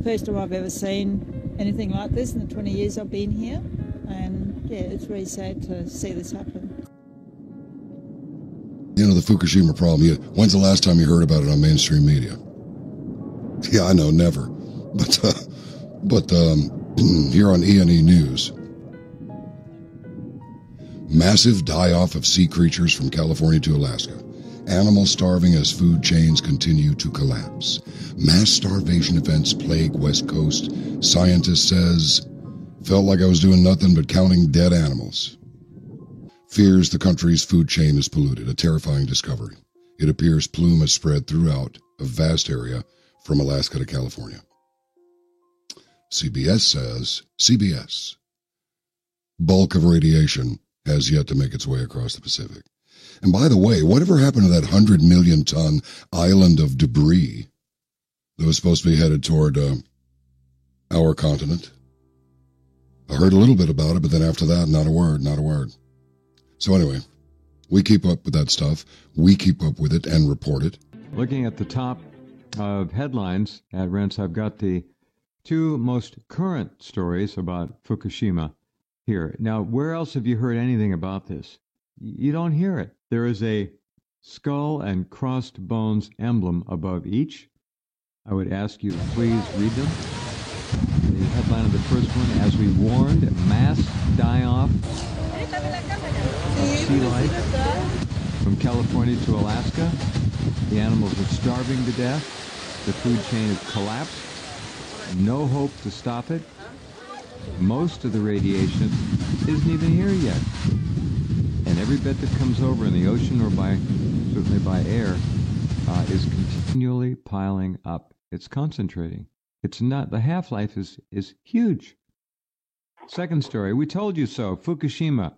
First time I've ever seen anything like this in the 20 years I've been here. And yeah, it's really sad to see this happen. You know, the Fukushima problem, when's the last time you heard about it on mainstream media? Yeah, I know, never. But here on E&E News, massive die-off of sea creatures from California to Alaska. Animals starving as food chains continue to collapse. Mass starvation events plague West Coast. Scientist says, felt like I was doing nothing but counting dead animals. Fears the country's food chain is polluted, a terrifying discovery. It appears plume has spread throughout a vast area from Alaska to California. CBS says, bulk of radiation has yet to make its way across the Pacific. And by the way, whatever happened to that 100 million ton island of debris that was supposed to be headed toward our continent? I heard a little bit about it, but then after that, not a word. So anyway, we keep up with that stuff. We keep up with it and report it. Looking at the top of headlines at Rense, I've got the two most current stories about Fukushima here. Now, where else have you heard anything about this? You don't hear it. There is a skull and crossed bones emblem above each. I would ask you to please read them. The headline of the first one, as we warned, mass die-off of sea life from California to Alaska. The animals are starving to death. The food chain has collapsed. No hope to stop it. Most of the radiation isn't even here yet. And every bit that comes over in the ocean or certainly by air is continually piling up. It's concentrating. It's not, the half-life is huge. Second story, we told you so. Fukushima,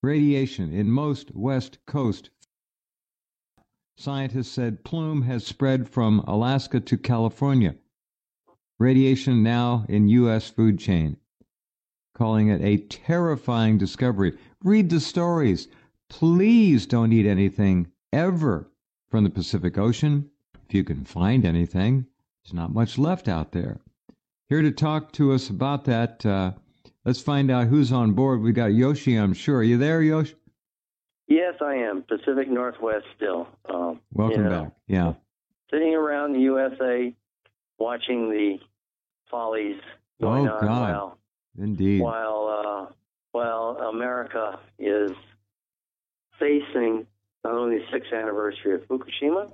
radiation in most West Coast. Scientists said plume has spread from Alaska to California. Radiation now in U.S. food chain. Calling it a terrifying discovery. Read the stories. Please don't eat anything ever from the Pacific Ocean. If you can find anything, there's not much left out there. Here to talk to us about that, let's find out who's on board. We got Yoshi, I'm sure. Are you there, Yoshi? Yes, I am. Pacific Northwest still. Welcome back. Yeah. Sitting around the USA, watching the follies going on. God. Indeed. While America is facing not only the 6th anniversary of Fukushima,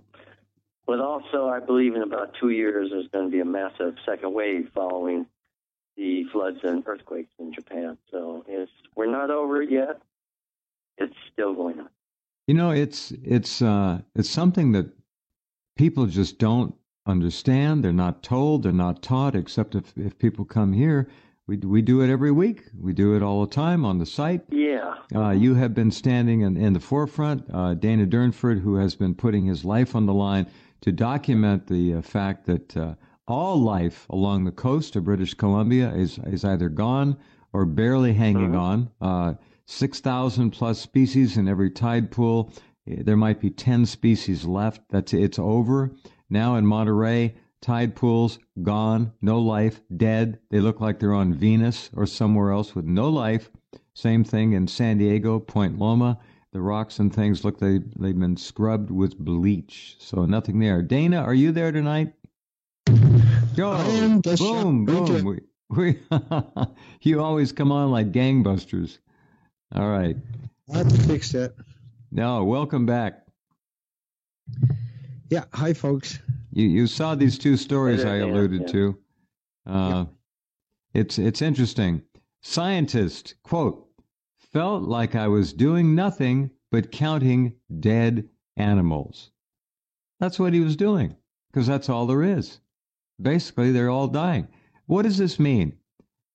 but also, I believe, in about 2 years, there's going to be a massive second wave following the floods and earthquakes in Japan. So we're not over it yet. It's still going on. You know, it's something that people just don't understand. They're not told. They're not taught. Except if people come here, we do it every week. We do it all the time on the site. Yeah. You have been standing in the forefront. Dana Durnford, who has been putting his life on the line to document the fact that all life along the coast of British Columbia is either gone or barely hanging on. 6,000 plus species in every tide pool. There might be 10 species left. It's over. Now in Monterey, tide pools gone, no life, dead. They look like they're on Venus or somewhere else with no life. Same thing in San Diego, Point Loma. The rocks and things look they've been scrubbed with bleach. So nothing there. Dana, are you there tonight? Go. I am. Boom. We you always come on like gangbusters. All right. I have to fix that. No, welcome back. Yeah. Hi, folks. You saw these two stories I alluded to. It's interesting. Scientist, quote, felt like I was doing nothing but counting dead animals. That's what he was doing, because that's all there is. Basically, they're all dying. What does this mean?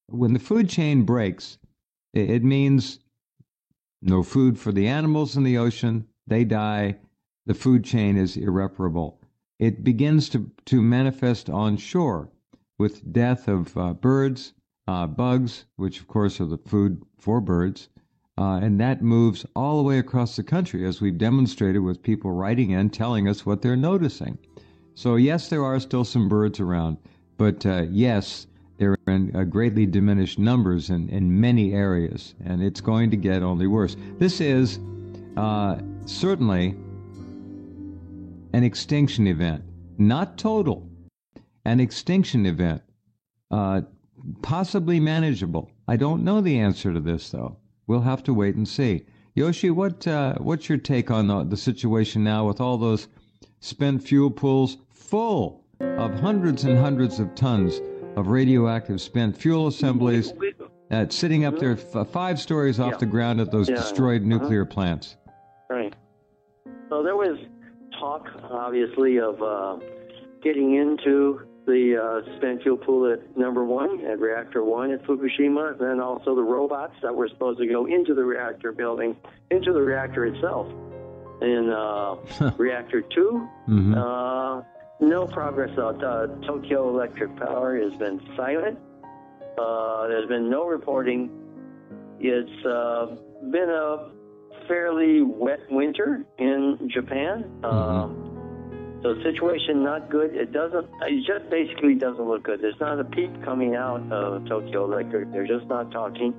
When the food chain breaks, it means no food for the animals in the ocean. They die. The food chain is irreparable. It begins to manifest on shore with death of birds, bugs, which of course are the food for birds, and that moves all the way across the country, as we've demonstrated with people writing in, telling us what they're noticing. So yes, there are still some birds around. But yes, they're in greatly diminished numbers in many areas, and it's going to get only worse. This is certainly an extinction event, not total, an extinction event, possibly manageable. I don't know the answer to this, though. We'll have to wait and see. Yoshi, what's your take on the situation now with all those spent fuel pools full of hundreds and hundreds of tons of radioactive spent fuel assemblies sitting up there 5 stories off the ground at those destroyed nuclear plants? Right. So there was talk, obviously, of getting into the spent fuel pool at number 1, at Reactor 1 at Fukushima, and then also the robots that were supposed to go into the reactor building, into the reactor itself. In Reactor 2, no progress. Tokyo Electric Power has been silent. There's been no reporting. It's been a fairly wet winter in Japan. So the situation not good. It just basically doesn't look good. There's not a peep coming out of Tokyo Electric. They're just not talking.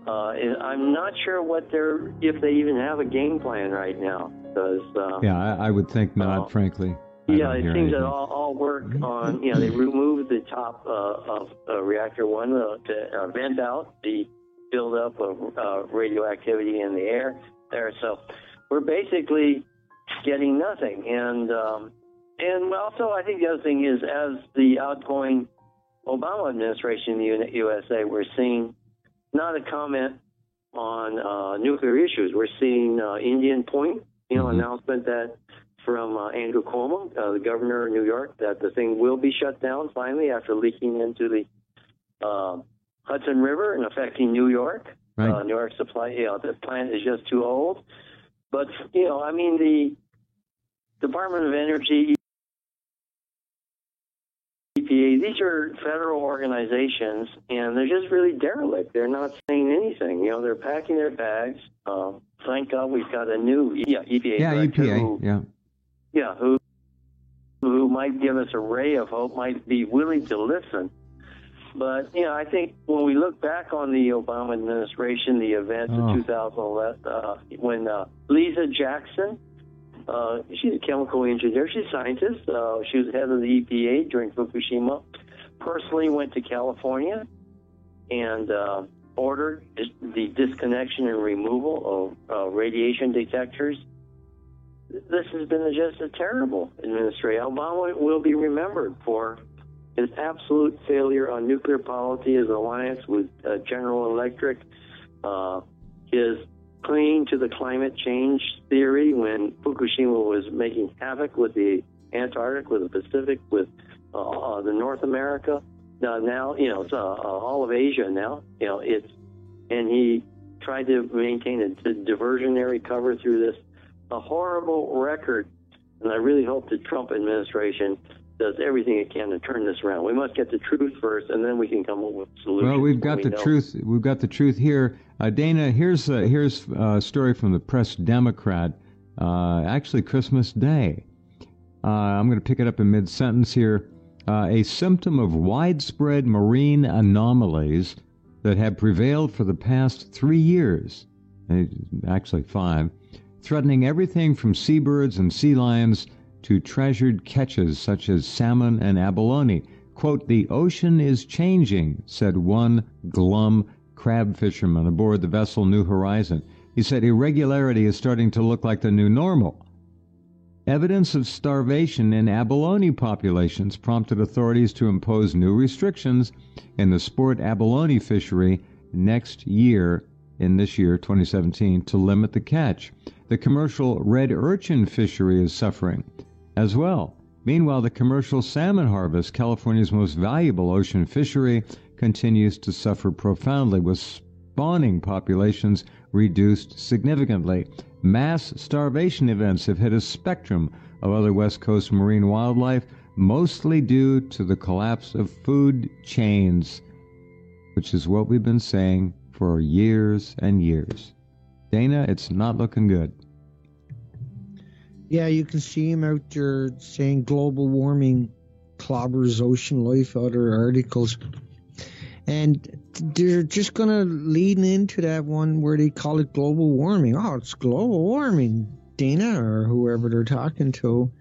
I'm not sure if they even have a game plan right now. Because I would think not, frankly. It seems that all work on, they removed the top of Reactor 1 to vent out the buildup of radioactivity in the air there. So we're basically getting nothing. And also, I think the other thing is, as the outgoing Obama administration in the USA, we're seeing not a comment on nuclear issues. We're seeing Indian Point, announcement that from Andrew Cuomo, the governor of New York, that the thing will be shut down finally after leaking into the Hudson River and affecting New York. Right. New York supply, the plant is just too old. But, the Department of Energy, EPA, these are federal organizations, and they're just really derelict. They're not saying anything. They're packing their bags. Thank God we've got a new EPA director who might give us a ray of hope, might be willing to listen. But, I think when we look back on the Obama administration, the events of 2011, when Lisa Jackson, she's a chemical engineer, she's a scientist, she was head of the EPA during Fukushima, personally went to California and ordered the disconnection and removal of radiation detectors. This has been just a terrible administration. Obama will be remembered for his absolute failure on nuclear policy, his alliance with General Electric, his clinging to the climate change theory when Fukushima was making havoc with the Antarctic, with the Pacific, with the North America. Now it's all of Asia now. And he tried to maintain a diversionary cover through this, a horrible record. And I really hope the Trump administration does everything it can to turn this around. We must get the truth first, and then we can come up with solutions. Well, we've got the truth. We've got the truth here. Dana, here's a story from the Press Democrat. Actually, Christmas Day. I'm going to pick it up in mid-sentence here. A symptom of widespread marine anomalies that have prevailed for the past 3 years, actually 5, threatening everything from seabirds and sea lions to treasured catches such as salmon and abalone. Quote, "The ocean is changing," said one glum crab fisherman aboard the vessel New Horizon. He said irregularity is starting to look like the new normal. Evidence of starvation in abalone populations prompted authorities to impose new restrictions in the sport abalone fishery next year, in this year, 2017, to limit the catch. The commercial red urchin fishery is suffering as well. Meanwhile, the commercial salmon harvest, California's most valuable ocean fishery, continues to suffer profoundly, with spawning populations reduced significantly. Mass starvation events have hit a spectrum of other West Coast marine wildlife, mostly due to the collapse of food chains, which is what we've been saying for years and years. Dana, it's not looking good. Yeah, you can see him out there saying global warming clobbers ocean life, other articles. And they're just going to lean into that one where they call it global warming. Oh, it's global warming, Dana, or whoever they're talking to.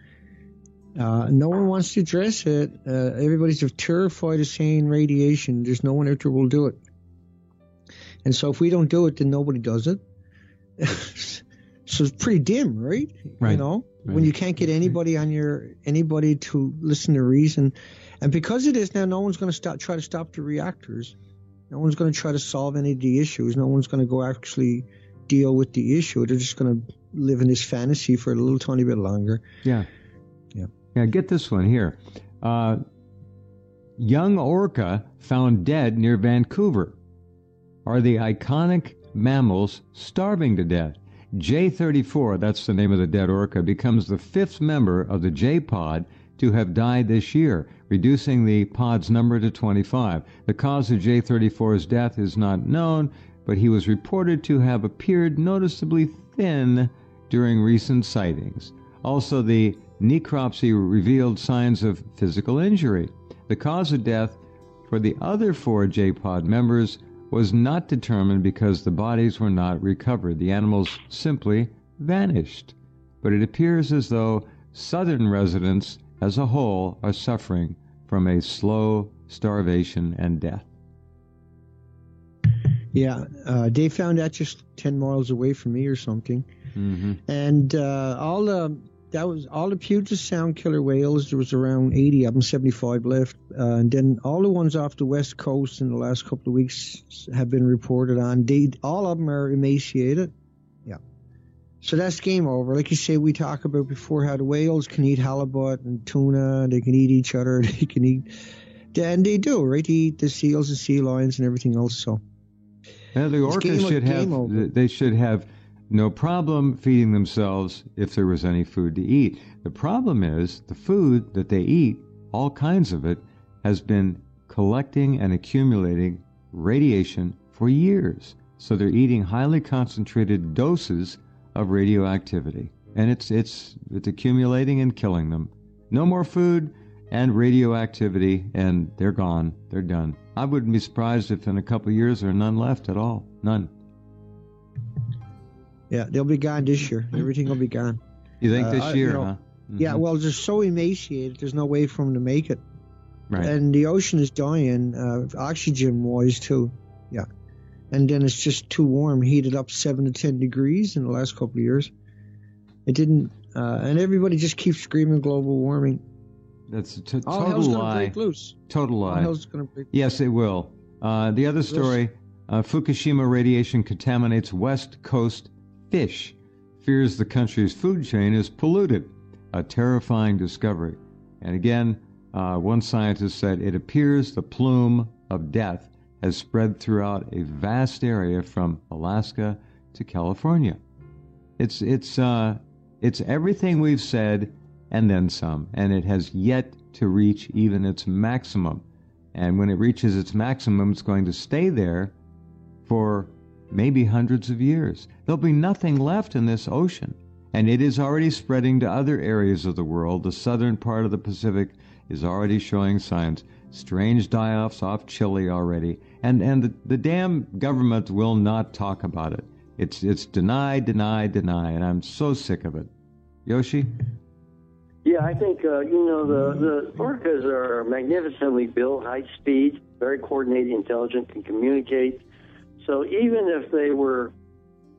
No one wants to address it. Everybody's terrified of saying radiation. There's no one out there will do it. And so if we don't do it, then nobody does it. So it's pretty dim, right? Right. You know, when you can't get anybody to listen to reason. And because of this, now no one's going to try to stop the reactors. No one's going to try to solve any of the issues. No one's going to go actually deal with the issue. They're just going to live in this fantasy for a little tiny bit longer. Yeah. Get this one here. Young orca found dead near Vancouver. Are the iconic mammals starving to death? J34, that's the name of the dead orca, becomes the 5th member of the J-pod to have died this year, reducing the pod's number to 25. The cause of J34's death is not known, but he was reported to have appeared noticeably thin during recent sightings. Also, the necropsy revealed signs of physical injury. The cause of death for the other 4 J-pod members was not determined because the bodies were not recovered. The animals simply vanished. But it appears as though southern residents as a whole are suffering from a slow starvation and death. Yeah, they found that just 10 miles away from me or something. Mm-hmm. And all the Puget Sound killer whales, there was around 80 of them, 75 left. And then all the ones off the west coast in the last couple of weeks have been reported on. All of them are emaciated. Yeah. So that's game over. Like you say, we talked about before how the whales can eat halibut and tuna. They can eat each other. They can eat, and they do, right? They eat the seals and sea lions and everything else. So the orcas should have no problem feeding themselves if there was any food to eat. The problem is the food that they eat, all kinds of it, has been collecting and accumulating radiation for years. So they're eating highly concentrated doses of radioactivity, and it's accumulating and killing them. No more food and radioactivity, and they're gone. They're done. I wouldn't be surprised if in a couple of years there are none left at all. None. Yeah, they'll be gone this year. Everything will be gone. You think this year, huh? Mm-hmm. Yeah, well, they're so emaciated, there's no way for them to make it. Right. And the ocean is dying, oxygen-wise, too. Yeah. And then it's just too warm, heated up 7 to 10 degrees in the last couple of years. It didn't, and everybody just keeps screaming global warming. That's a All total hell's lie. gonna break loose. Total lie. All hell's gonna break loose. Yes, it will. The other story, Fukushima radiation contaminates West Coast fish. Fears the country's food chain is polluted. A terrifying discovery. And again, one scientist said it appears the plume of death has spread throughout a vast area from Alaska to California. It's everything we've said and then some, and it has yet to reach even its maximum. And when it reaches its maximum, it's going to stay there for maybe hundreds of years. There'll be nothing left in this ocean, and it is already spreading to other areas of the world. The southern part of the Pacific is already showing signs. Strange die-offs off Chile already, and the damn government will not talk about it. It's deny, and I'm so sick of it. Yoshi? Yeah, I think, the orcas are magnificently built, high speed, very coordinated, intelligent, can communicate. So even if they were,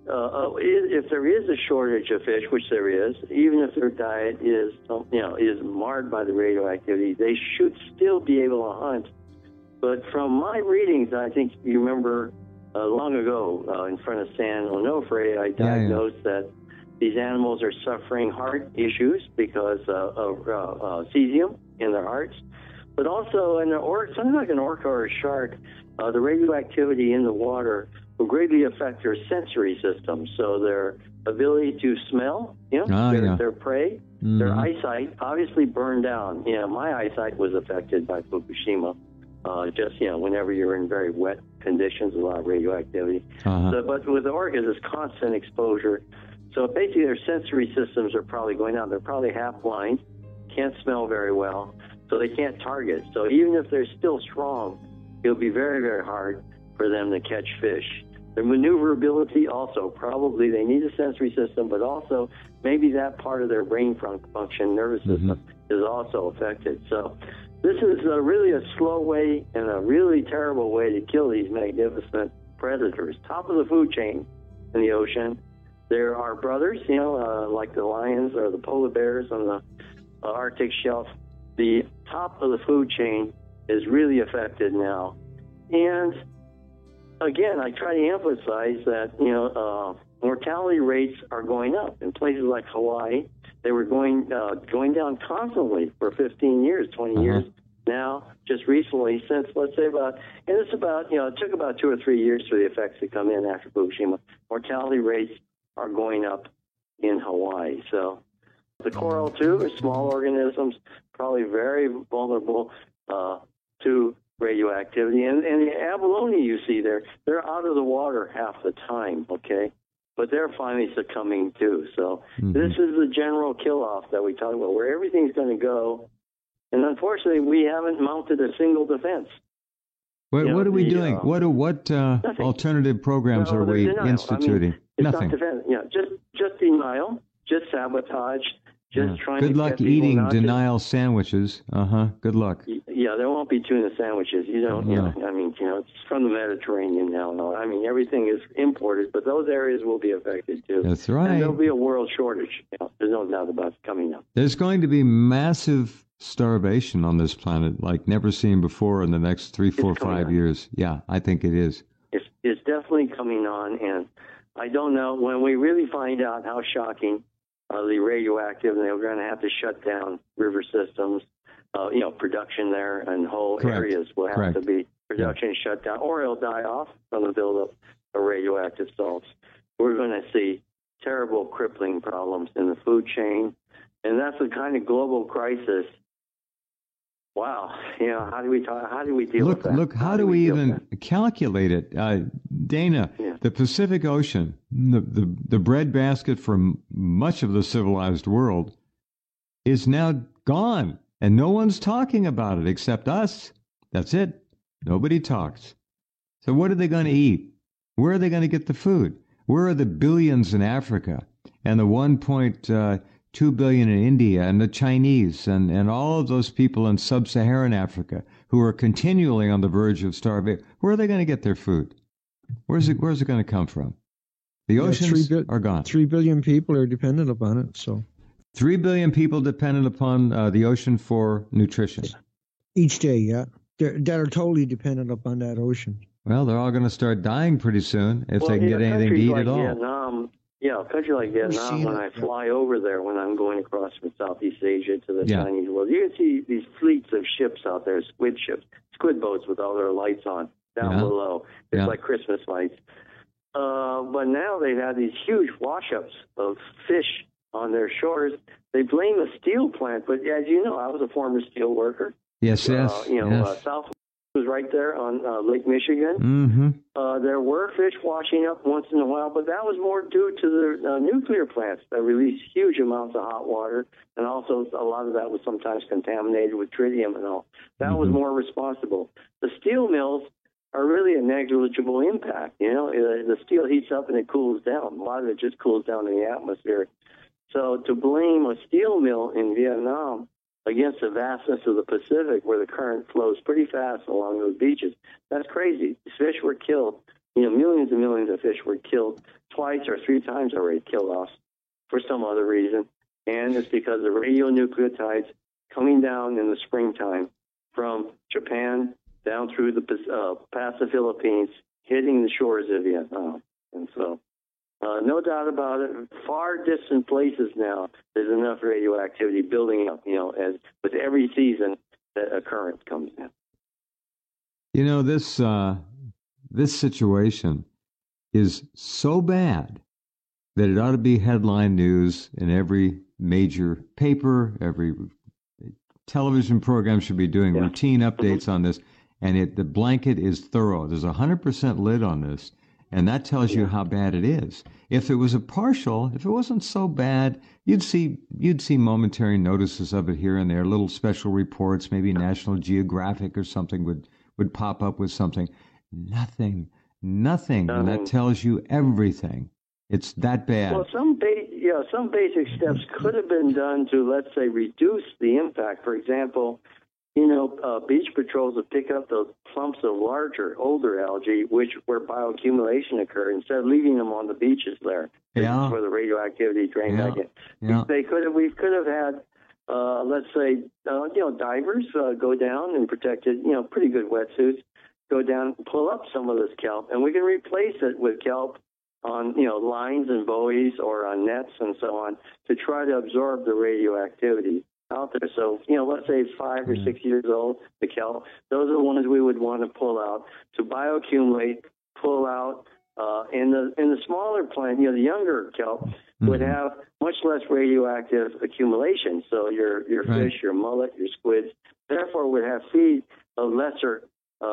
if there is a shortage of fish, which there is, even if their diet is marred by the radioactivity, they should still be able to hunt. But from my readings, I think you remember long ago in front of San Onofre, I diagnosed that these animals are suffering heart issues because of cesium in their hearts. But also, something like an orca or a shark, the radioactivity in the water will greatly affect their sensory system. So their ability to smell, their prey, their eyesight obviously burned down. My eyesight was affected by Fukushima. Whenever you're in very wet conditions, a lot of radioactivity. But with the orcas, it's constant exposure. So basically, their sensory systems are probably going down. They're probably half blind, can't smell very well. so they can't target. So even if they're still strong, it'll be very, very hard for them to catch fish. Their maneuverability also, probably they need a sensory system, but also maybe that part of their brain function, nervous system, is also affected. So this is really a slow way and a really terrible way to kill these magnificent predators. Top of the food chain in the ocean. There are brothers, like the lions or the polar bears on the Arctic shelf. The top of the food chain is really affected now. And again, I try to emphasize that, mortality rates are going up. In places like Hawaii, they were going down constantly for 15 years, 20 years. Now, just recently, since, let's say it took about 2 or 3 years for the effects to come in after Fukushima, mortality rates are going up in Hawaii. So the coral, too, are small organisms, probably very vulnerable to radioactivity. And the abalone you see there, they're out of the water half the time, okay? But they're finally succumbing, too. So this is the general kill-off that we talk about, where everything's going to go. And unfortunately, we haven't mounted a single defense. What are we doing? What alternative programs are we instituting? It's Nothing. Not defense. Just denial, just sabotage, just trying to Good luck eating denial sandwiches. Good luck. Yeah, there won't be tuna sandwiches. It's from the Mediterranean now. I mean, everything is imported, but those areas will be affected too. That's right. And there'll be a world shortage. There's no doubt about it coming up. There's going to be massive starvation on this planet like never seen before in the next 3, 4, 5 years. Yeah, I think it is. It's definitely coming on, and I don't know when we really find out how shocking the radioactive, and they're going to have to shut down river systems, production there, and whole areas will have to be production shut down, or it'll die off from the buildup of radioactive salts. We're going to see terrible, crippling problems in the food chain, and that's the kind of global crisis. Wow, how do we deal with that? Look, how do we even calculate it? Dana, the Pacific Ocean, the breadbasket for much of the civilized world, is now gone, and no one's talking about it except us. That's it. Nobody talks. So what are they going to eat? Where are they going to get the food? Where are the billions in Africa and the 1.2 billion in India and the Chinese and all of those people in sub-Saharan Africa who are continually on the verge of starvation? Where are they going to get their food? Where's it going to come from? The oceans are gone. 3 billion people are dependent upon it. So 3 billion people dependent upon the ocean for nutrition. Each day, yeah. That are totally dependent upon that ocean. Well, they're all going to start dying pretty soon if they can get anything to eat at all. A country like Vietnam, when I fly over there, when I'm going across from Southeast Asia to the Chinese world, you can see these fleets of ships out there, squid boats with all their lights on down below. It's like Christmas lights. But now they've had these huge wash-ups of fish on their shores. They blame a steel plant, but as you know, I was a former steel worker. Yes. South was right there on Lake Michigan. There were fish washing up once in a while, but that was more due to the nuclear plants that release huge amounts of hot water, and also a lot of that was sometimes contaminated with tritium and all. That was more responsible. The steel mills are really a negligible impact. The steel heats up and it cools down. A lot of it just cools down in the atmosphere. So to blame a steel mill in Vietnam against the vastness of the Pacific, where the current flows pretty fast along those beaches, that's crazy. Fish were killed. Millions and millions of fish were killed twice or 3 times already, killed off for some other reason. And it's because of radionucleotides coming down in the springtime from Japan down through the past the Philippines, hitting the shores of Vietnam. And so, no doubt about it, far distant places now, there's enough radioactivity building up, as with every season that a current comes in. This situation is so bad that it ought to be headline news in every major paper. Every television program should be doing routine updates on this. And the blanket is thorough. There's 100% lid on this. and that tells you how bad it is. If it was if it wasn't so bad, you'd see momentary notices of it here and there, little special reports, maybe National Geographic or something would pop up with something. Nothing. And that tells you everything. It's that bad. Well, some basic steps could have been done to, let's say, reduce the impact. For example, beach patrols would pick up those clumps of larger, older algae, where bioaccumulation occurred, instead of leaving them on the beaches there. Yeah. Where the radioactivity drained back in. Yeah. We could have had, let's say, divers go down and protected, pretty good wetsuits, go down and pull up some of this kelp, and we can replace it with kelp on, lines and buoys or on nets and so on to try to absorb the radioactivity out there. So, let's say it's 5 or 6 years old, the kelp. Those are the ones we would want to pull out to bioaccumulate, pull out. In the smaller plant, the younger kelp would have much less radioactive accumulation. So your fish, your mullet, your squids, therefore would have feed a lesser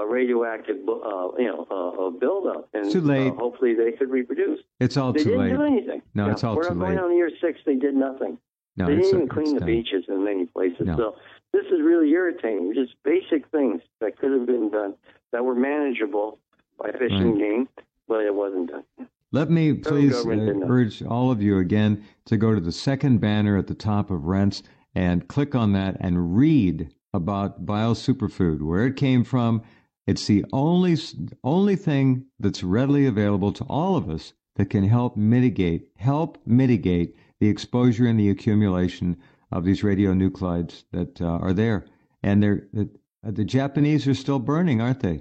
radioactive, buildup, and it's too late. Hopefully they could reproduce. It's all they too late. They didn't do anything. No, it's all too late. We're going on year 6. They did nothing. No, they didn't even clean the beaches in many places. No. So this is really irritating. Just basic things that could have been done that were manageable by Fish and Game, but it wasn't done. Let me please urge all of you again to go to the second banner at the top of Rense and click on that and read about BioSuperfood, where it came from. It's the only thing that's readily available to all of us that can help mitigate the exposure and the accumulation of these radionuclides that are there. And the Japanese are still burning, aren't they?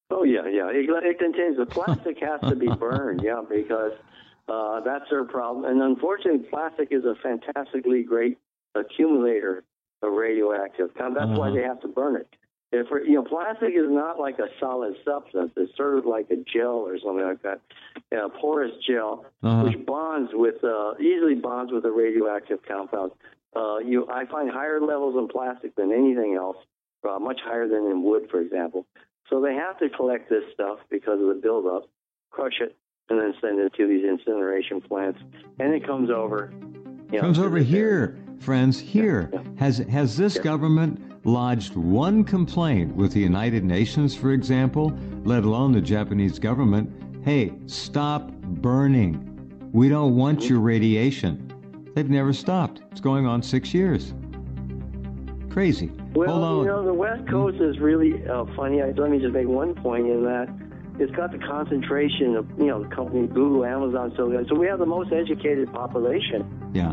Oh, yeah. It contains the plastic has to be burned, because that's their problem. And unfortunately, plastic is a fantastically great accumulator of radioactive. That's why they have to burn it. Plastic is not like a solid substance. It's sort of like a gel or something like that, a porous gel, which easily bonds with a radioactive compound. I find higher levels in plastic than anything else, much higher than in wood, for example. So they have to collect this stuff because of the buildup, crush it, and then send it to these incineration plants, and it comes over. Comes over here, friends. Here has this government lodged one complaint with the United Nations, for example, let alone the Japanese government? Hey, stop burning. We don't want your radiation. They've never stopped. It's going on 6 years. Crazy. Well, Hold on. The West Coast is really funny. Let me just make one point in that it's got the concentration of, the companies, Google, Amazon, so we have the most educated population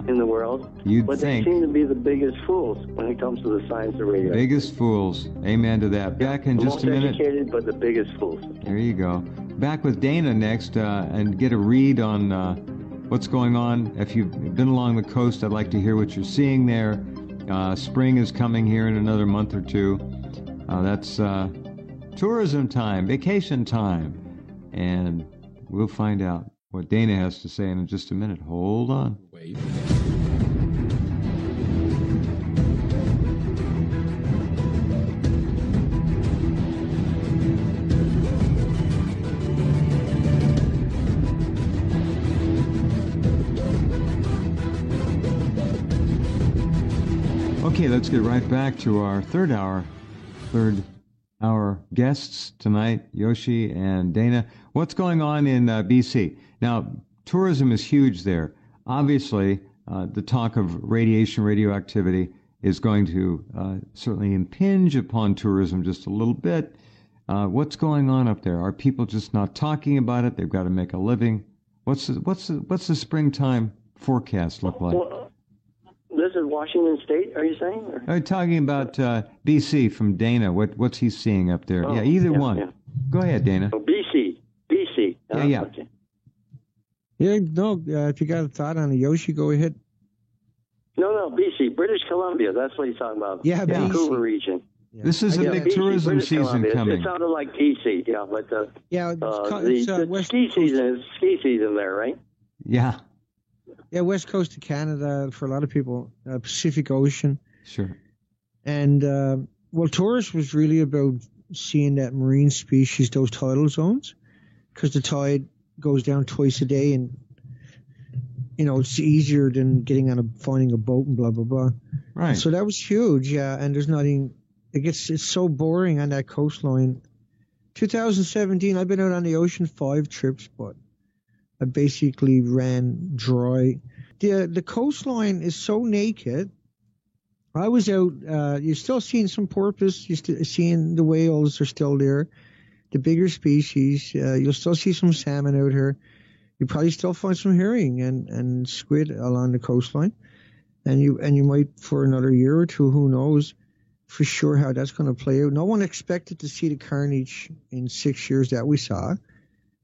in the world. But they seem to be the biggest fools when it comes to the science of radio. Biggest fools. Amen to that. Back in just a minute. Most educated, but the biggest fools. There you go. Back with Dana next, and get a read on what's going on. If you've been along the coast, I'd like to hear what you're seeing there. Spring is coming here in another month or two. That's tourism time, vacation time. And we'll find out what Dana has to say in just a minute. Hold on. Wait. Okay, let's get right back to our third hour guests tonight, Yoshi and Dana. What's going on in BC? Now, tourism is huge there. Obviously, the talk of radioactivity is going to certainly impinge upon tourism just a little bit. What's going on up there? Are people just not talking about it? They've got to make a living. What's the springtime forecast look like? Well, this is Washington State, are you saying? Or? I'm talking about BC from Dana. What's he seeing up there? Either one. Yeah. Go ahead, Dana. Oh, BC. Yeah. Okay. Yeah, no, if you got a thought on it, Yoshi, go ahead. No, BC, British Columbia. That's what he's talking about. Yeah, Vancouver region. Yeah. This is a big BC, tourism British season Columbia. coming. It sounded like BC, but the West ski Coast. season is ski season there, right? Yeah. Yeah, West Coast of Canada for a lot of people, Pacific Ocean. Sure. And, tourist was really about seeing that marine species, those tidal zones. because the tide goes down twice a day, and it's easier than finding a boat and blah blah blah. Right. So that was huge, yeah. And there's nothing. It's so boring on that coastline. 2017, I've been out on the ocean 5 trips, but I basically ran dry. The coastline is so naked. I was out. You're still seeing some porpoise. You're still seeing the whales are still there, the bigger species. You'll still see some salmon out here. You probably still find some herring and squid along the coastline, and you might for another year or two. Who knows for sure how that's going to play out? No one expected to see the carnage in 6 years that we saw.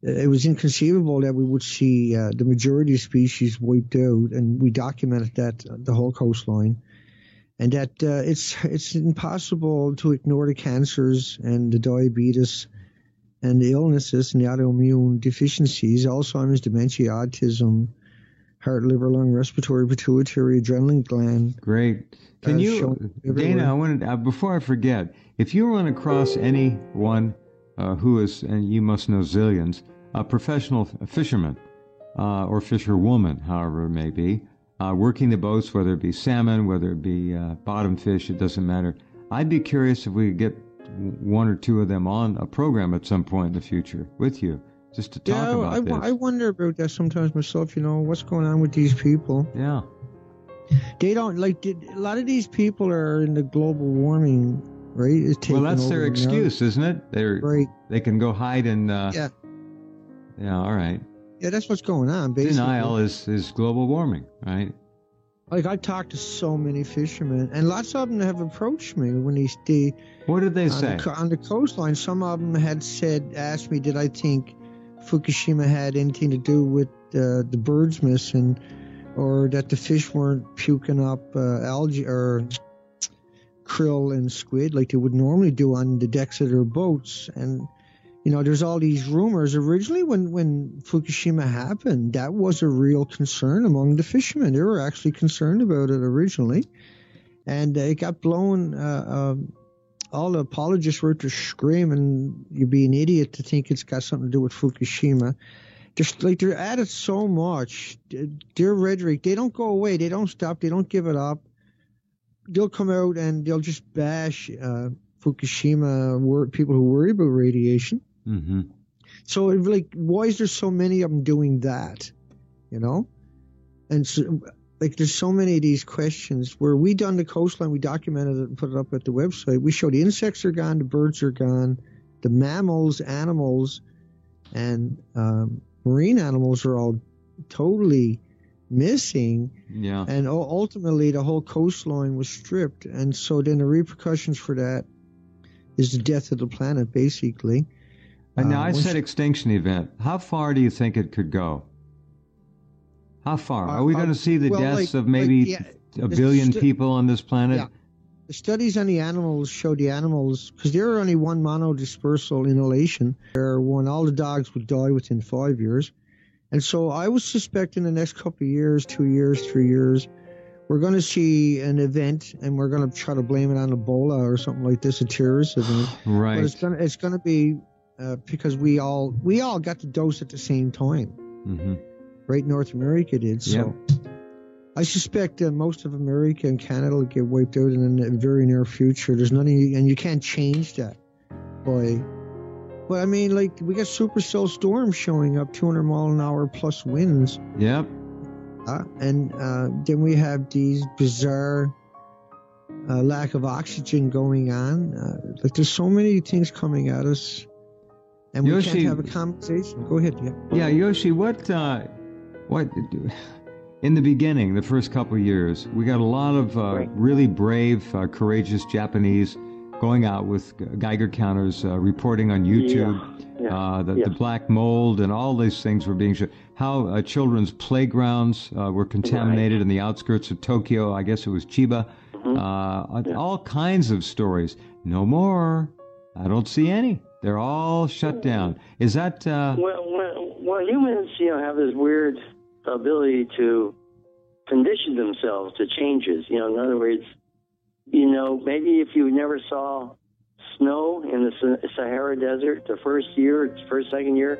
It was inconceivable that we would see the majority of species wiped out, and we documented that the whole coastline, and that it's impossible to ignore the cancers and the diabetes and the illnesses and the autoimmune deficiencies, Alzheimer's, dementia, autism, heart, liver, lung, respiratory, pituitary, adrenaline gland. Great. Can you, Dana, I wanted, before I forget, if you run across anyone who is, and you must know zillions, a professional fisherman or fisherwoman, however it may be, working the boats, whether it be salmon, whether it be bottom fish, it doesn't matter. I'd be curious if we could get 1 or 2 of them on a program at some point in the future with you, just to talk about this. I wonder about that sometimes myself. What's going on with these people? Yeah, they don't a lot of these people are in the global warming, right? Well, that's their excuse, isn't it? Right. They can go hide and yeah. All right. Yeah, that's what's going on. Basically, denial is global warming, right? Like, I talked to so many fishermen, and lots of them have approached me when they what did they say? On the coastline, some of them had asked me, did I think Fukushima had anything to do with the birds missing, or that the fish weren't puking up algae or krill and squid like they would normally do on the decks of their boats. And there's all these rumors. Originally, when Fukushima happened, that was a real concern among the fishermen. They were actually concerned about it originally. And it got blown. All the apologists were out there screaming, you'd be an idiot to think it's got something to do with Fukushima. They're at it so much. Their rhetoric, they don't go away. They don't stop. They don't give it up. They'll come out and they'll just bash Fukushima, people who worry about radiation. Mm-hmm. So, why is there so many of them doing that? And so, there's so many of these questions where we done the coastline, we documented it and put it up at the website. We show the insects are gone, the birds are gone, the mammals, animals, and marine animals are all totally missing. Yeah. And ultimately, the whole coastline was stripped. And so then the repercussions for that is the death of the planet, basically. And now I said extinction event. How far do you think it could go? How far? Are we going to see the deaths of maybe a billion people on this planet? Yeah. The studies on the animals show the animals, because there are only one monodispersal inhalation, when all the dogs would die within 5 years. And so I would suspect in the next couple of years, 2 years, 3 years, we're going to see an event, and we're going to try to blame it on Ebola or something like this, a terrorist event. Right. But it's going to be because we all got the dose at the same time. Mm-hmm. Right, North America did. So I suspect most of America and Canada will get wiped out in the very near future. There's nothing, and you can't change that. But I mean, we got supercell storms showing up, 200 mile an hour plus winds. Yep. And then we have these bizarre lack of oxygen going on. There's so many things coming at us, and we can't have a conversation. Go ahead. Yeah, Yoshi, what in the beginning, the first couple of years, we got a lot of really brave, courageous Japanese going out with Geiger counters, reporting on YouTube. The black mold and all these things were being shown. How children's playgrounds were contaminated in the outskirts of Tokyo. I guess it was Chiba. Mm-hmm. All kinds of stories. No more. I don't see any. They're all shut down. Is that... Well, humans, have this weird ability to condition themselves to changes. In other words, maybe if you never saw snow in the Sahara Desert the first year, second year,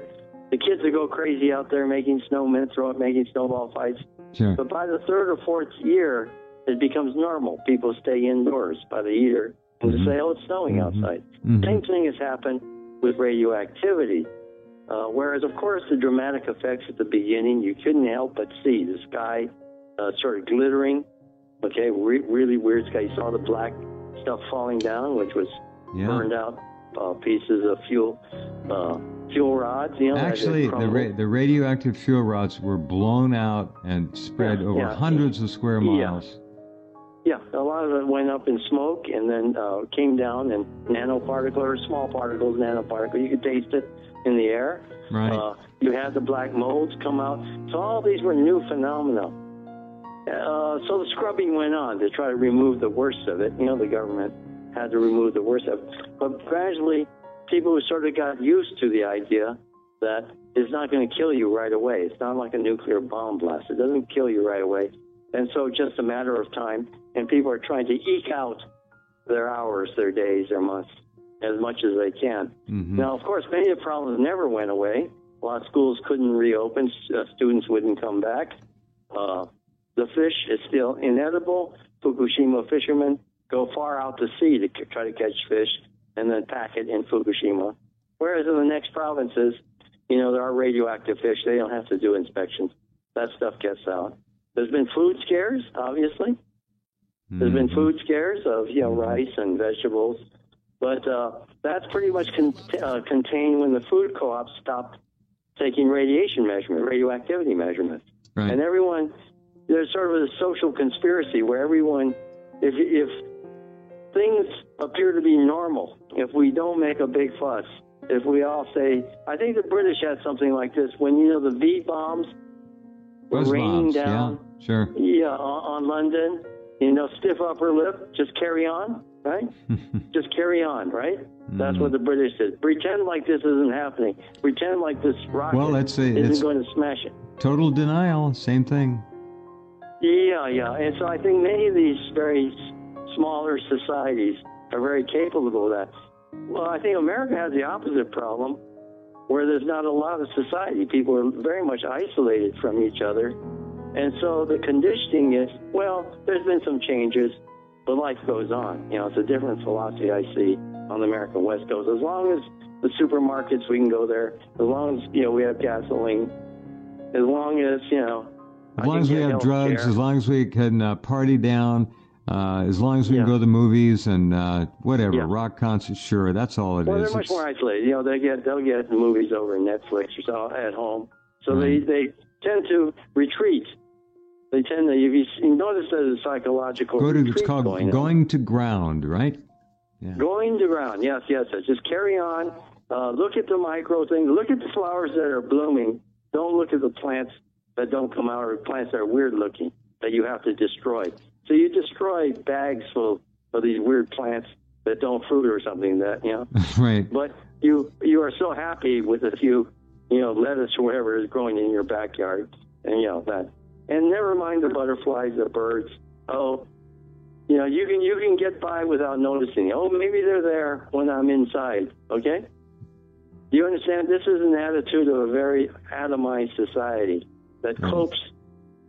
the kids would go crazy out there making snowmen, making snowball fights. Sure. But by the third or fourth year, it becomes normal. People stay indoors by the heater and Mhm. say, "Oh, it's snowing outside." Mhm. Same thing has happened with radioactivity. Whereas, of course, the dramatic effects at the beginning, you couldn't help but see the sky sort of glittering. Okay, really weird sky. You saw the black stuff falling down, which was burned out pieces of fuel rods. You know, Actually, the radioactive fuel rods were blown out and spread over hundreds of square miles. Yeah, a lot of it went up in smoke and then came down in nanoparticle or small particles, nanoparticle. You could taste it in the air. Right. You had the black molds come out. So all these were new phenomena. So the scrubbing went on to try to remove the worst of it. You know, the government had to remove the worst of it. But gradually, people sort of got used to the idea that it's not going to kill you right away. It's not like a nuclear bomb blast. It doesn't kill you right away. And so just a matter of time, and people are trying to eke out their hours, their days, their months as much as they can. Mm-hmm. Now, of course, many of the problems never went away. A lot of schools couldn't reopen. Students wouldn't come back. The fish is still inedible. Fukushima fishermen go far out to sea to try to catch fish and then pack it in Fukushima. Whereas in the next provinces, you know, there are radioactive fish. They don't have to do inspections. That stuff gets out. There's been food scares, obviously. There's been food scares of, you know, rice and vegetables. But that's pretty much contained when the food co-ops stopped taking radioactivity measurements. Right. And everyone, there's sort of a social conspiracy where everyone, if things appear to be normal, if we don't make a big fuss, if we all say, I think the British had something like this when, you know, the V-bombs were raining down. Yeah, sure. Yeah, on London, you know, stiff upper lip, just carry on, right? Just carry on, right? That's what the British did. Pretend like this isn't happening. Pretend like this rocket isn't going to smash it. Total denial, same thing. Yeah. And so I think many of these very smaller societies are very capable of that. Well, I think America has the opposite problem, where there's not a lot of society. People are very much isolated from each other. And so the conditioning is, well, there's been some changes, but life goes on. You know, it's a different philosophy I see on the American West Coast. As long as the supermarkets, we can go there. As long as, you know, we have gasoline. As long as, you know, as long as we have drugs, as long as we can party down, as long as we can go to the movies and whatever, rock concerts, sure, that's all it is. Well, they're much more isolated. You know, they'll get the movies over Netflix or so at home. So they tend to retreat. They tend to, if you notice there's a psychological retreat it's called going to ground, right? Yeah. Going to ground, yes. Just carry on. Look at the micro things. Look at the flowers that are blooming. Don't look at the plants that don't come out or plants that are weird looking that you have to destroy. So you destroy bags full of these weird plants that don't fruit or something that, you know. Right. But you are so happy with a few, you know, lettuce or whatever is growing in your backyard. And, you know, that. And never mind the butterflies, the birds. Oh, you know, you can get by without noticing. Oh, maybe they're there when I'm inside. Okay? You understand? This is an attitude of a very atomized society that copes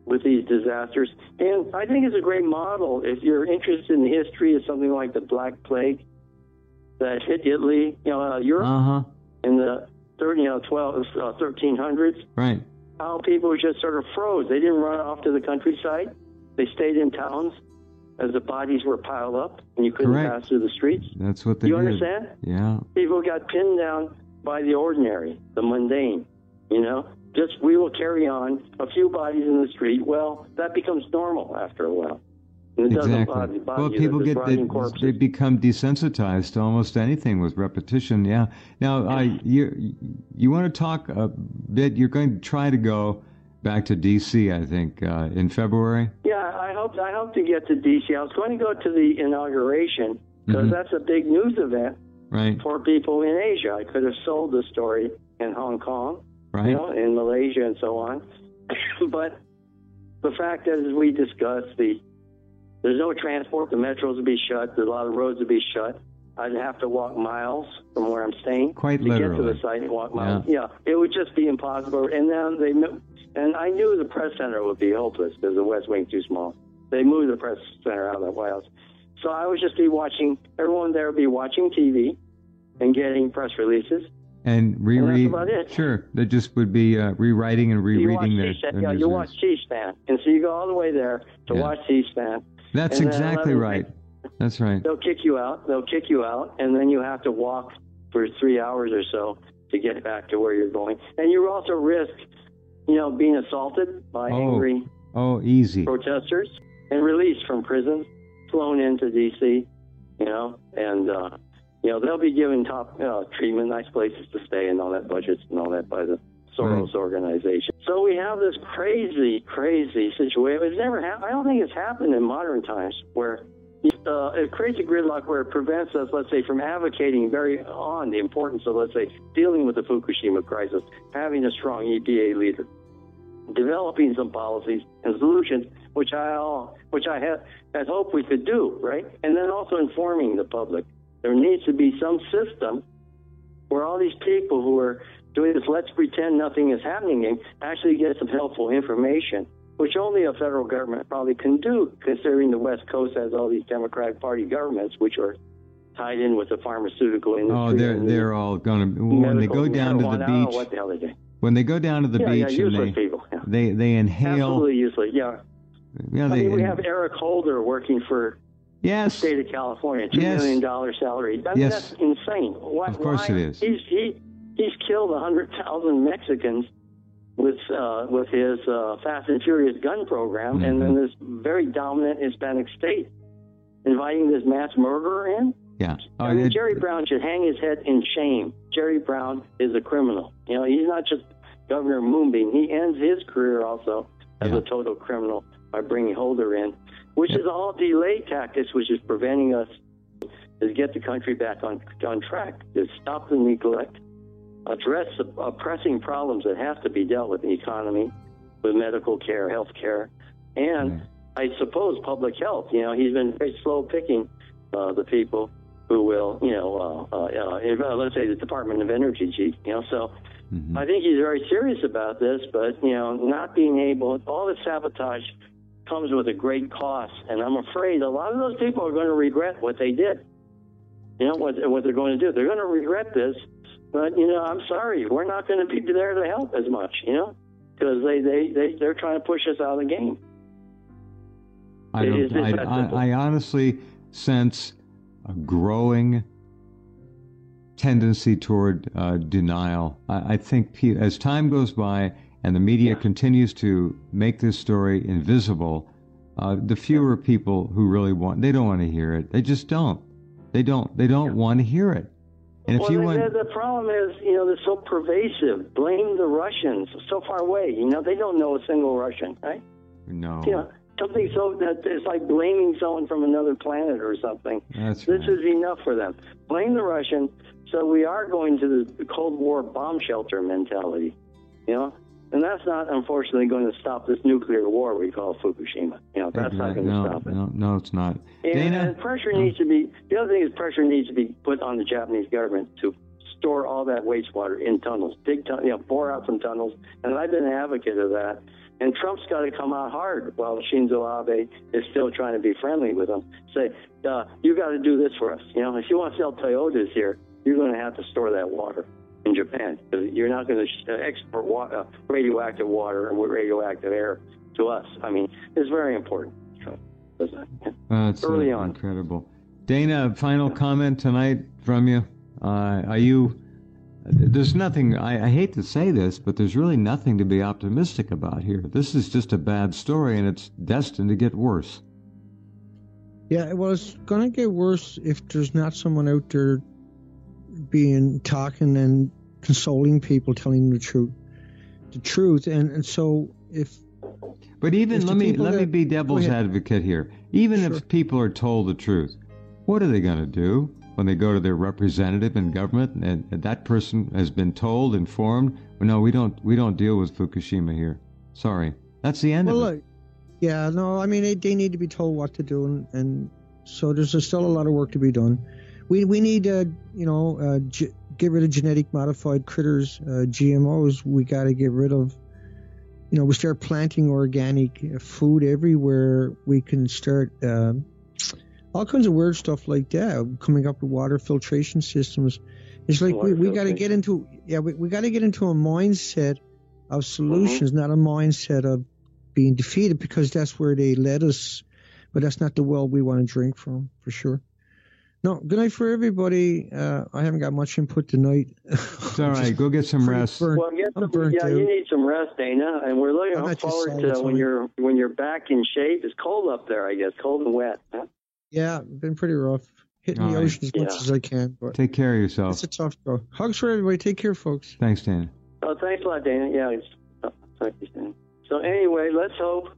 with these disasters. And I think it's a great model if you're interested in the history of something like the Black Plague that hit Italy, you know, Europe in the 1300s. Right. How people just sort of froze. They didn't run off to the countryside. They stayed in towns as the bodies were piled up and you couldn't pass through the streets. That's what they did. You understand? Yeah. People got pinned down by the ordinary, the mundane, you know? Just we will carry on, a few bodies in the street. Well, that becomes normal after a while. And it doesn't bother well, you, people they become desensitized to almost anything with repetition. Yeah. Now, you want to talk a bit? You're going to try to go back to D.C. I think in February. Yeah, I hope to get to D.C. I was going to go to the inauguration because that's a big news event for people in Asia. I could have sold the story in Hong Kong, you know, in Malaysia and so on. But the fact that, as we discussed, there's no transport. The metros will be shut. There's a lot of roads will be shut. I'd have to walk miles from where I'm staying Quite to literally. get to the site and walk miles. Yeah, it would just be impossible. And then and I knew the press center would be hopeless because the West Wing too small. They moved the press center out of the White House. So I would just be watching, everyone there would be watching TV and getting press releases. And reread. And that's about it. Sure, that just would be rewriting and rereading their news. You watch C-SPAN. And so you go all the way there to watch C-SPAN. That's exactly right. That's right. They'll kick you out, and then you have to walk for 3 hours or so to get back to where you're going. And you also risk, being assaulted by angry easy protesters and released from prison, flown into D.C., and they'll be given top treatment, nice places to stay, and all that, budgets and all that by the Soros organization. So we have this crazy, crazy situation. It's never happened. I don't think it's happened in modern times where it creates a gridlock where it prevents us, let's say, from advocating the importance of, let's say, dealing with the Fukushima crisis, having a strong EPA leader, developing some policies and solutions, which I had hoped we could do, right? And then also informing the public. There needs to be some system where all these people who are doing this let's pretend nothing is happening game actually get some helpful information, which only a federal government probably can do, considering the West Coast has all these Democratic Party governments, which are tied in with the pharmaceutical industry. They're all going to, when they go down to the beach. What the hell are they? When they go down to the beach, useless and people. They inhale. Absolutely useless. Yeah. We have Eric Holder working for the state of California, $2 million salary. That's insane. Of course it is. He's killed 100,000 Mexicans with his Fast and Furious gun program, and then this very dominant Hispanic state inviting this mass murderer in. Yeah. Jerry Brown should hang his head in shame. Jerry Brown is a criminal. He's not just Governor Moonbeam. He ends his career also as a total criminal by bringing Holder in, which is all delay tactics, which is preventing us to get the country back on track, to stop the neglect, address the pressing problems that have to be dealt with in the economy, with medical care, health care, and I suppose public health. He's been very slow picking the people who will, let's say the Department of Energy chief, so I think he's very serious about this, but, not being able, all the sabotage comes with a great cost, and I'm afraid a lot of those people are going to regret what they did, what they're going to do. They're going to regret this, but, I'm sorry, we're not going to be there to help as much, because they're trying to push us out of the game. I honestly sense a growing tendency toward denial. I think as time goes by and the media continues to make this story invisible, the fewer people who really they don't want to hear it. They just don't. They don't want to hear it. And if the problem is, they're so pervasive. Blame the Russians. So far away. They don't know a single Russian, right? No. Something so that it's like blaming someone from another planet or something. This is enough for them. Blame the Russian. So we are going to the Cold War bomb shelter mentality, and that's not, unfortunately, going to stop this nuclear war we call Fukushima. That's not going to stop it. No, it's not. And pressure needs to be. The other thing is pressure needs to be put on the Japanese government to store all that wastewater in tunnels, big bore out some tunnels. And I've been an advocate of that. And Trump's got to come out hard while Shinzo Abe is still trying to be friendly with him. Say, you got to do this for us. If you want to sell Toyotas here, you're going to have to store that water in Japan, because you're not going to export radioactive water and radioactive air to us. I mean, it's very important. That's early on. Incredible. Dana, final comment tonight from you. Are you? There's nothing. I hate to say this, but there's really nothing to be optimistic about here. This is just a bad story, and it's destined to get worse. Yeah, well, it's going to get worse if there's not someone out there talking and consoling people, telling the truth. And so if. But even let me be devil's advocate here. Even if people are told the truth, what are they going to do when they go to their representative in government and that person has been told, informed? Well, no, we don't deal with Fukushima here. Sorry, that's the end of it. Look, yeah, no, I mean they need to be told what to do, and so there's still a lot of work to be done. We need get rid of genetic modified critters, GMOs. We got to get rid of. We start planting organic food everywhere. We can start all kinds of weird stuff like that. Coming up with water filtration systems. It's like we got to get into we got to get into a mindset of solutions, not a mindset of being defeated, because that's where they led us. But that's not the well we want to drink from, for sure. No, good night for everybody. I haven't got much input tonight. It's all right. Go get some rest. Well, you need some rest, Dana, and we're looking forward to when you're back in shape. It's cold up there, I guess, cold and wet. Huh? Yeah, been pretty rough. Hitting the ocean as much as I can. But take care of yourself. It's a tough go. Hugs for everybody. Take care, folks. Thanks, Dana. Oh, thanks a lot, Dana. Yeah, thank you, Dana. So anyway, let's hope.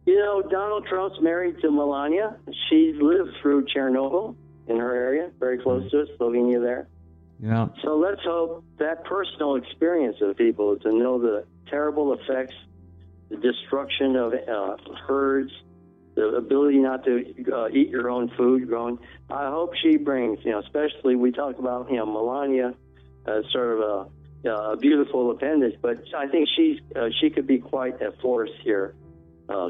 Donald Trump's married to Melania. She's lived through Chernobyl in her area, very close to us, Slovenia there. Yeah. So let's hope that personal experience of people to know the terrible effects, the destruction of herds, the ability not to eat your own food grown. I hope she brings, especially we talk about, Melania as sort of a beautiful appendage, but I think she could be quite a force here.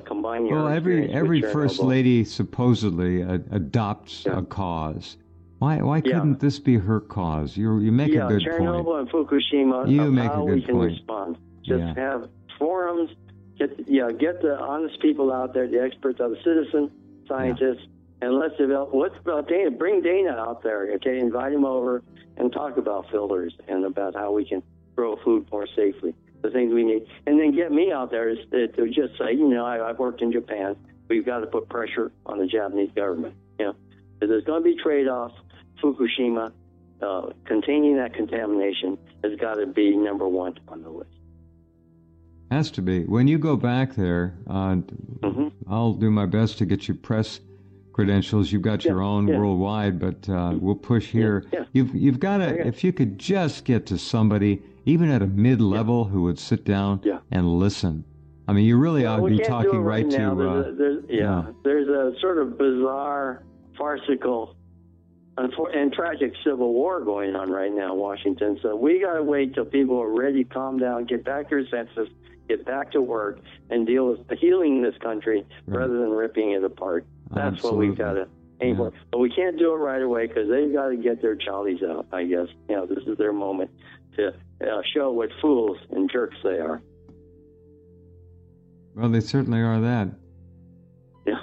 Combining every first lady supposedly adopts a cause. Why couldn't this be her cause? You make a good Chernobyl point. and Fukushima. You make how a good we can point. Respond. Just have forums. Get the honest people out there, the experts, the citizen scientists, and let's develop. What's about Dana? Bring Dana out there. Okay, invite him over and talk about filters and about how we can grow food more safely. The things we need, and then get me out there to just say, I've worked in Japan. We've got to put pressure on the Japanese government. There's going to be trade-offs. Fukushima, containing that contamination has got to be number one on the list. Has to be. When you go back there, I'll do my best to get you press credentials. You've got your own worldwide, but we'll push here. You've got to. If you could just get to somebody, even at a mid-level, who would sit down and listen. I mean, you really ought to be talking right to. There's a sort of bizarre, farcical, and tragic civil war going on right now in Washington. So we got to wait till people are ready to calm down, get back to their senses, get back to work, and deal with healing this country rather than ripping it apart. That's what we've got to aim for. But we can't do it right away because they've got to get their jollies out, I guess. This is their moment to show what fools and jerks they are. Well, they certainly are that. Yeah.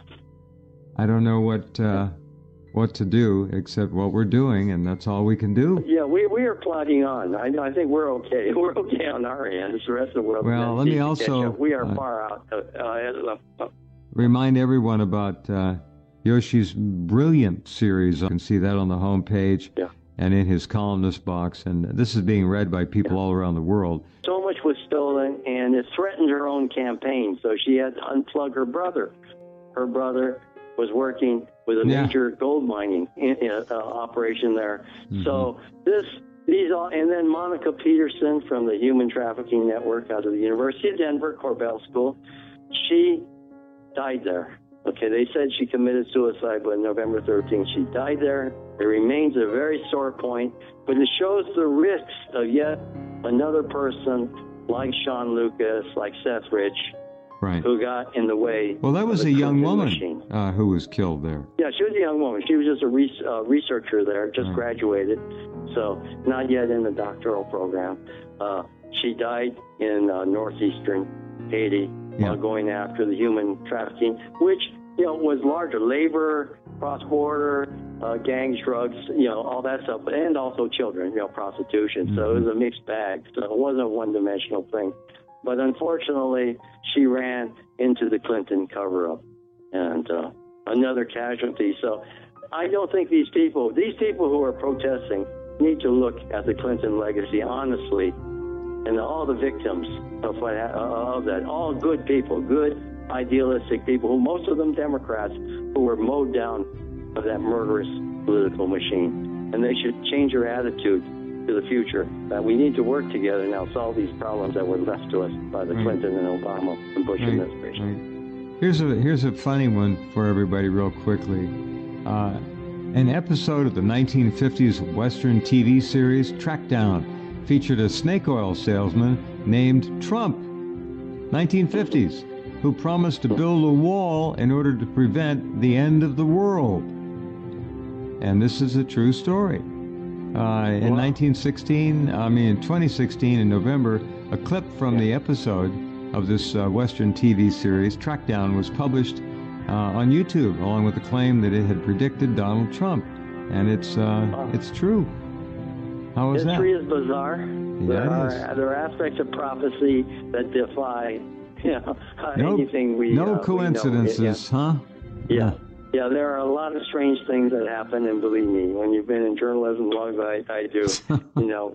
I don't know what to do except what we're doing, and that's all we can do. Yeah, we are plodding on. I think we're okay. We're okay on our end. It's the rest of the world. Well, let me also... We are far out. Remind everyone about Yoshi's brilliant series. You can see that on the homepage and in his columnist box. And this is being read by people all around the world. So much was stolen, and it threatened her own campaign. So she had to unplug her brother. Her brother was working with a major gold mining operation there. Mm-hmm. So and then Monica Peterson from the Human Trafficking Network out of the University of Denver, Corbell School, she died there. Okay, they said she committed suicide, but November 13th, she died there. It remains a very sore point, but it shows the risks of yet another person like Sean Lucas, like Seth Rich, who got in the way. Well, that was a young woman who was killed there. Yeah, she was a young woman. She was just a researcher there, just graduated, so not yet in the doctoral program. She died in northeastern Haiti while going after the human trafficking, which was larger, labor, cross-border, gangs, drugs, all that stuff, and also children, prostitution. Mm-hmm. So it was a mixed bag. So it wasn't a one-dimensional thing. But unfortunately, she ran into the Clinton cover-up, and another casualty. So I don't think these people who are protesting need to look at the Clinton legacy honestly, and all the victims of that, all good people, good idealistic people, who most of them Democrats, who were mowed down by that murderous political machine. And they should change their attitude to the future, that we need to work together now, solve these problems that were left to us by the Clinton and Obama and Bush administration. Here's a funny one for everybody real quickly. An episode of the 1950s Western TV series Trackdown featured a snake oil salesman named Trump, 1950s, who promised to build a wall in order to prevent the end of the world. And this is a true story. In 2016, in November, a clip from the episode of this Western TV series, Trackdown, was published on YouTube, along with the claim that it had predicted Donald Trump. And it's true. How is that? History is bizarre. Yeah, there are aspects of prophecy that defy anything we No coincidences, huh? Yeah. Yeah, there are a lot of strange things that happen, and believe me, when you've been in journalism as long as I do,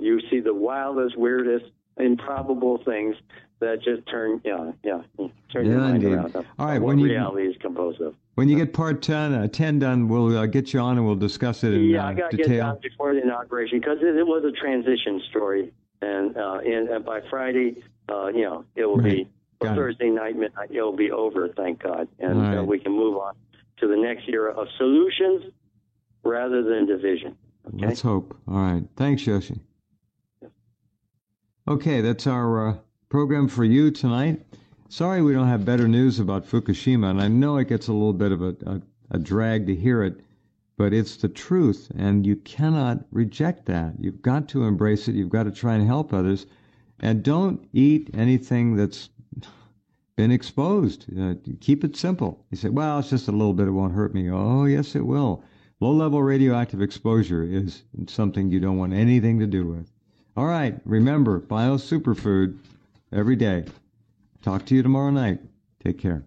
you see the wildest, weirdest, improbable things that just turn your mind around. All right, what reality is composed of. When you get part 10 done, we'll get you on and we'll discuss it in detail. I got to get done before the inauguration because it was a transition story, and by Friday, it will be Thursday night, midnight. It will be over, thank God, and we can move on to the next era of solutions rather than division. Okay? Let's hope. All right. Thanks, Yoshi. Okay, that's our program for you tonight. Sorry we don't have better news about Fukushima, and I know it gets a little bit of a drag to hear it, but it's the truth, and you cannot reject that. You've got to embrace it. You've got to try and help others, and don't eat anything that's been exposed. Keep it simple. You say, well, it's just a little bit, it won't hurt me. Oh, yes, it will. Low-level radioactive exposure is something you don't want anything to do with. All right, remember, bio superfood every day. Talk to you tomorrow night. Take care.